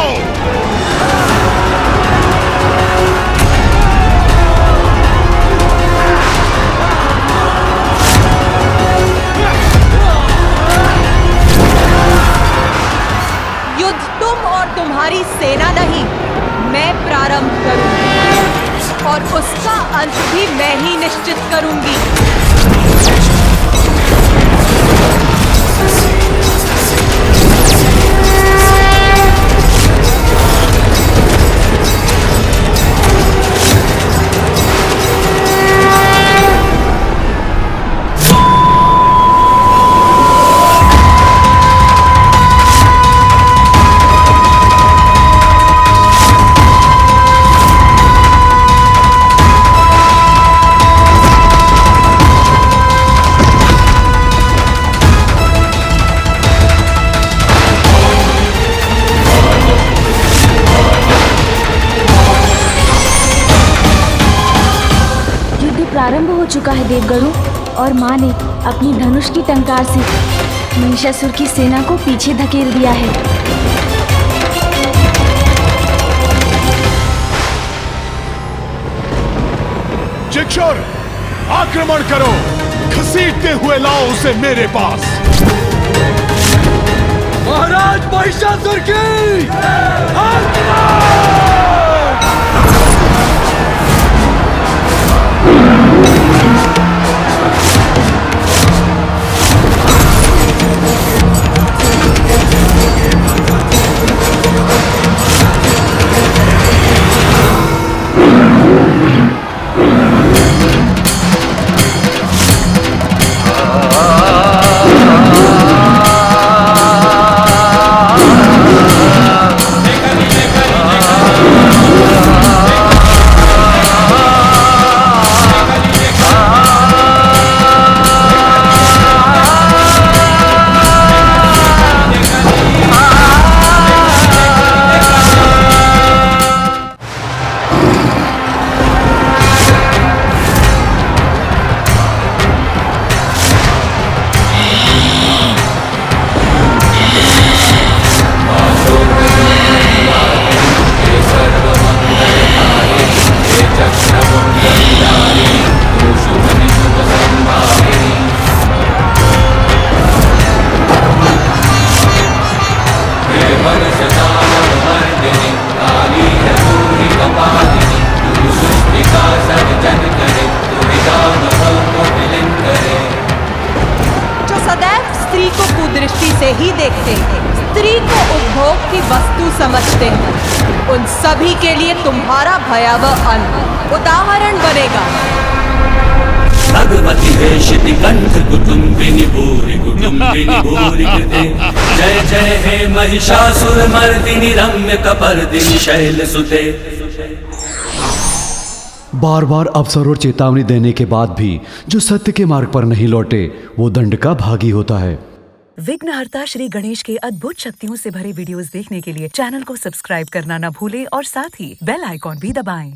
युद्ध तुम और तुम्हारी सेना नहीं, मैं प्रारंभ करूंगी और उसका अंत भी मैं ही निश्चित करूंगी। प्रारंभ हो चुका है देवगणों, और माँ ने अपनी धनुष की टंकार से महिषासुर की सेना को पीछे धकेल दिया है। चिक्षुर, आक्रमण करो, घसीटते हुए लाओ उसे मेरे पास। महाराज महिषासुर की दृष्टि से ही देखते हैं, स्त्री को उपभोग की वस्तु समझते हैं, उन सभी के लिए तुम्हारा भयावह अंत उदाहरण बनेगा। भगवती वेशिति कंठ कुटुंबिनी भूरि कृते। जय जय हे महिषासुर मर्दिनि रम्य कपर्दिनि शैलसुते। बार बार अवसर और चेतावनी देने के बाद भी जो सत्य के मार्ग पर नहीं लौटे वो दंड का भागी होता है। विघ्नहर्ता श्री गणेश के अद्भुत शक्तियों से भरे वीडियोस देखने के लिए चैनल को सब्सक्राइब करना न भूलें और साथ ही बेल आइकॉन भी दबाएं।